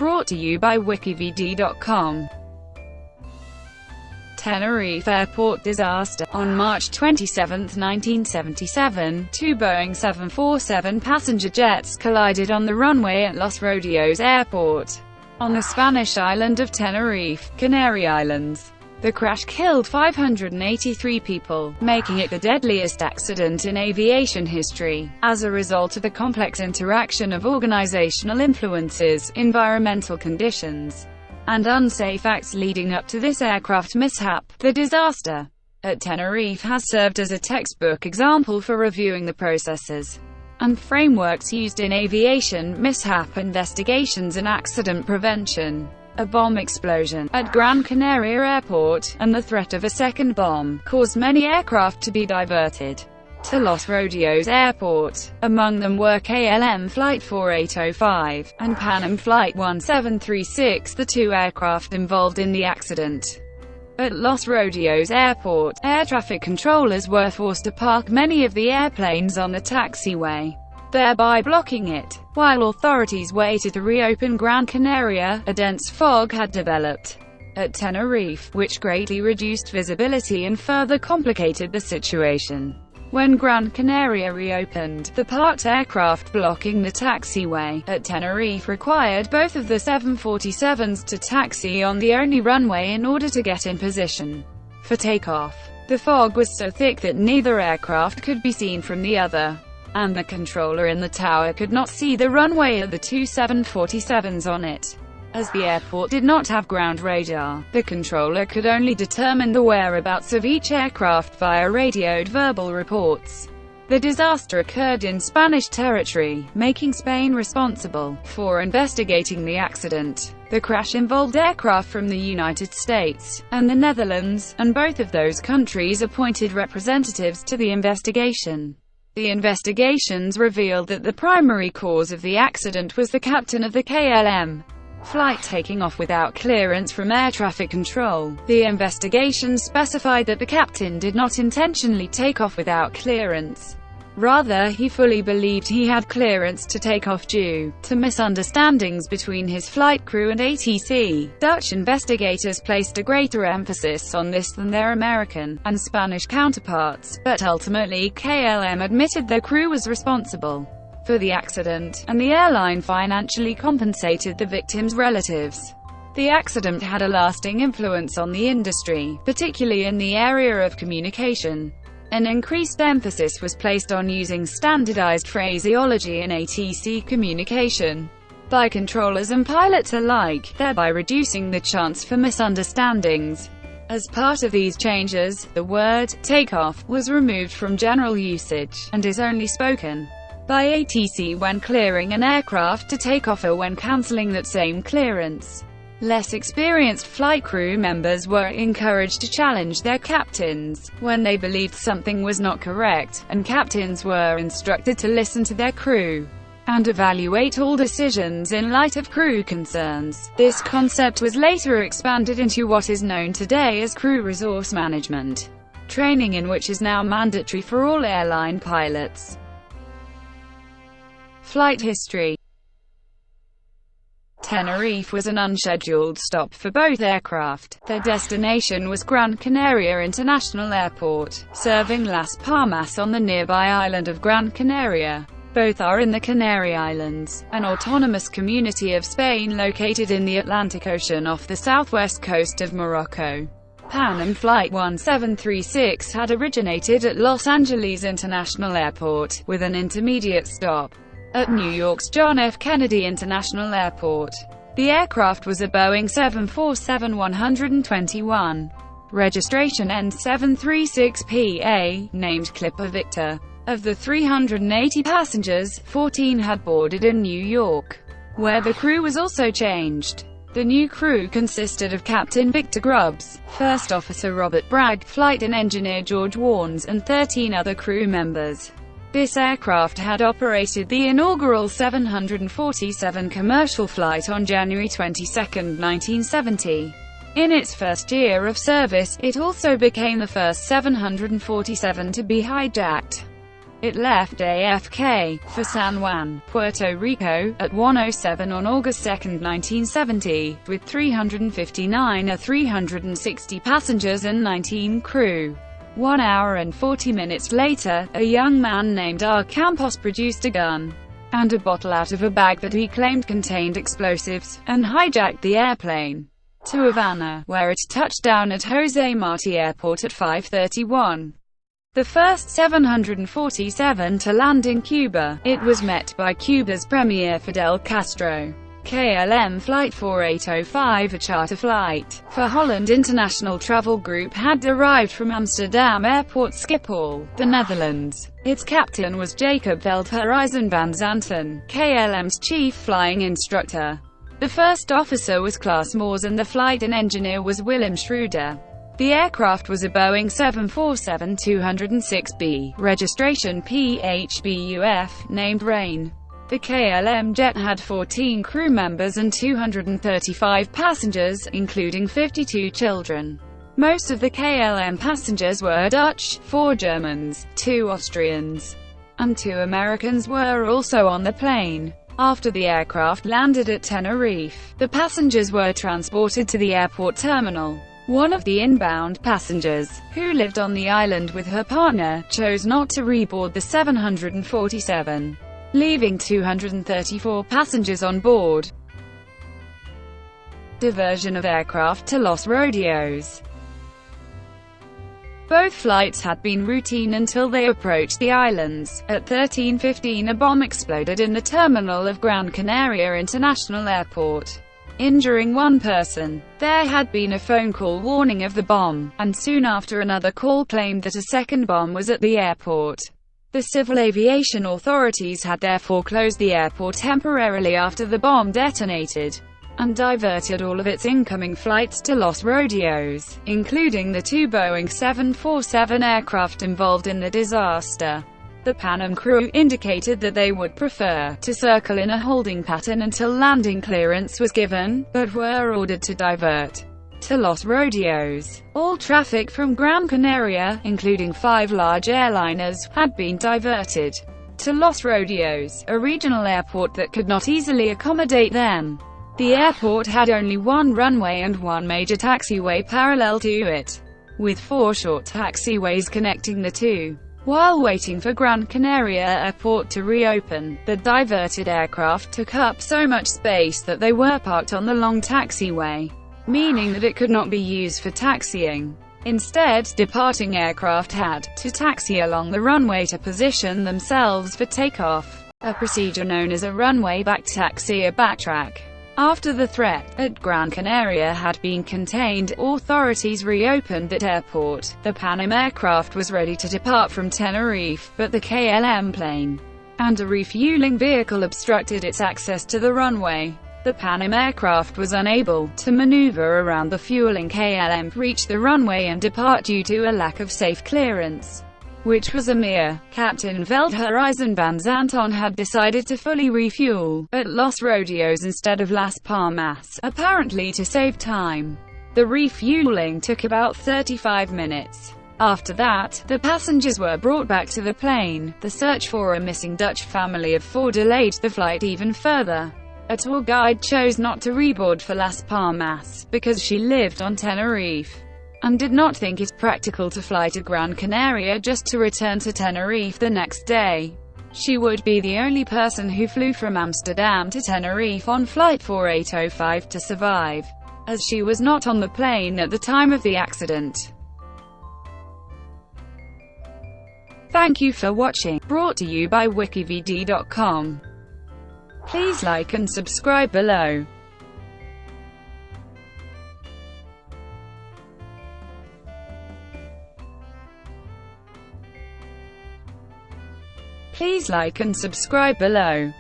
Brought to you by WikiVidi.com. Tenerife Airport disaster. On March 27, 1977, two Boeing 747 passenger jets collided on the runway at Los Rodeos Airport, on the Spanish island of Tenerife, Canary Islands. The crash killed 583 people, making it the deadliest accident in aviation history, as a result of the complex interaction of organizational influences, environmental conditions, and unsafe acts leading up to this aircraft mishap. The disaster at Tenerife has served as a textbook example for reviewing the processes and frameworks used in aviation mishap investigations and accident prevention. A bomb explosion at Gran Canaria Airport, and the threat of a second bomb, caused many aircraft to be diverted to Los Rodeos Airport. Among them were KLM Flight 4805, and Pan Am Flight 1736, the two aircraft involved in the accident. At Los Rodeos Airport, air traffic controllers were forced to park many of the airplanes on the taxiway, thereby blocking it. While authorities waited to reopen Gran Canaria, a dense fog had developed at Tenerife, which greatly reduced visibility and further complicated the situation. When Gran Canaria reopened, the parked aircraft blocking the taxiway at Tenerife required both of the 747s to taxi on the only runway in order to get in position for takeoff. The fog was so thick that neither aircraft could be seen from the other, and the controller in the tower could not see the runway or the two 747s on it. As the airport did not have ground radar, the controller could only determine the whereabouts of each aircraft via radioed verbal reports. The disaster occurred in Spanish territory, making Spain responsible for investigating the accident. The crash involved aircraft from the United States and the Netherlands, and both of those countries appointed representatives to the investigation. The investigations revealed that the primary cause of the accident was the captain of the KLM Flight taking off without clearance from air traffic control. The investigation specified that the captain did not intentionally take off without clearance. Rather, he fully believed he had clearance to take off due to misunderstandings between his flight crew and ATC. Dutch investigators placed a greater emphasis on this than their American and Spanish counterparts, but ultimately KLM admitted their crew was responsible for the accident, and the airline financially compensated the victims' relatives. The accident had a lasting influence on the industry, particularly in the area of communication. An increased emphasis was placed on using standardized phraseology in ATC communication by controllers and pilots alike, thereby reducing the chance for misunderstandings. As part of these changes, the word "takeoff" was removed from general usage, and is only spoken by ATC when clearing an aircraft to take off or when cancelling that same clearance. Less experienced flight crew members were encouraged to challenge their captains when they believed something was not correct, and captains were instructed to listen to their crew and evaluate all decisions in light of crew concerns. This concept was later expanded into what is known today as crew resource management training, in which is now mandatory for all airline pilots. Flight history. Tenerife was an unscheduled stop for both aircraft. Their destination was Gran Canaria International Airport, serving Las Palmas on the nearby island of Gran Canaria. Both are in the Canary Islands, an autonomous community of Spain located in the Atlantic Ocean off the southwest coast of Morocco. Pan Am Flight 1736 had originated at Los Angeles International Airport, with an intermediate stop at New York's John F. Kennedy International Airport. The aircraft was a Boeing 747-121, registration N736PA, named Clipper Victor. Of the 380 passengers, 14 had boarded in New York, where the crew was also changed. The new crew consisted of Captain Victor Grubbs, First Officer Robert Bragg, Flight and Engineer George Warnes, and 13 other crew members. This aircraft had operated the inaugural 747 commercial flight on January 22, 1970. In its first year of service, it also became the first 747 to be hijacked. It left AFK for San Juan, Puerto Rico, at 1:07 on August 2, 1970, with 359 or 360 passengers and 19 crew. 1 hour and 40 minutes later, a young man named R. Campos produced a gun and a bottle out of a bag that he claimed contained explosives, and hijacked the airplane to Havana, where it touched down at Jose Marti Airport at 5:31. The first 747 to land in Cuba, it was met by Cuba's Premier Fidel Castro. KLM Flight 4805, a charter flight for Holland International Travel Group, had arrived from Amsterdam Airport Schiphol, the Netherlands. Its captain was Jacob Veldhuizen van Zanten, KLM's chief flying instructor. The first officer was Klaas Moors and the flight and engineer was Willem Schroeder. The aircraft was a Boeing 747-206B, registration PHBUF, named Rain. The KLM jet had 14 crew members and 235 passengers, including 52 children. Most of the KLM passengers were Dutch, 4 Germans, 2 Austrians, and 2 Americans were also on the plane. After the aircraft landed at Tenerife, the passengers were transported to the airport terminal. One of the inbound passengers, who lived on the island with her partner, chose not to reboard the 747, leaving 234 passengers on board. Diversion of aircraft to Los Rodeos. Both flights had been routine until they approached the islands. At 13:15 a bomb exploded in the terminal of Gran Canaria International Airport, injuring 1 person. There had been a phone call warning of the bomb, and soon after another call claimed that a second bomb was at the airport. The civil aviation authorities had therefore closed the airport temporarily after the bomb detonated, and diverted all of its incoming flights to Los Rodeos, including the 2 Boeing 747 aircraft involved in the disaster. The Pan Am crew indicated that they would prefer to circle in a holding pattern until landing clearance was given, but were ordered to divert to Los Rodeos. All traffic from Gran Canaria, including 5 large airliners, had been diverted to Los Rodeos, a regional airport that could not easily accommodate them. The airport had only 1 runway and 1 major taxiway parallel to it, with 4 short taxiways connecting the two. While waiting for Gran Canaria Airport to reopen, the diverted aircraft took up so much space that they were parked on the long taxiway, meaning that it could not be used for taxiing. Instead, departing aircraft had to taxi along the runway to position themselves for takeoff, a procedure known as a runway back taxi or backtrack. After the threat at Gran Canaria had been contained, authorities reopened that airport. The Pan Am aircraft was ready to depart from Tenerife, but the KLM plane and a refueling vehicle obstructed its access to the runway. The Pan Am aircraft was unable to maneuver around the fueling KLM, reach the runway and depart due to a lack of safe clearance, which was a mere. Captain Veldhuizen van Zanten had decided to fully refuel at Los Rodeos instead of Las Palmas, apparently to save time. The refueling took about 35 minutes. After that, the passengers were brought back to the plane. The search for a missing Dutch family of 4 delayed the flight even further. A tour guide chose not to reboard for Las Palmas, because she lived on Tenerife, and did not think it practical to fly to Gran Canaria just to return to Tenerife the next day. She would be the only person who flew from Amsterdam to Tenerife on Flight 4805 to survive, as she was not on the plane at the time of the accident. Thank you for watching, brought to you by WikiVidi.com. Please like and subscribe below. Please like and subscribe below.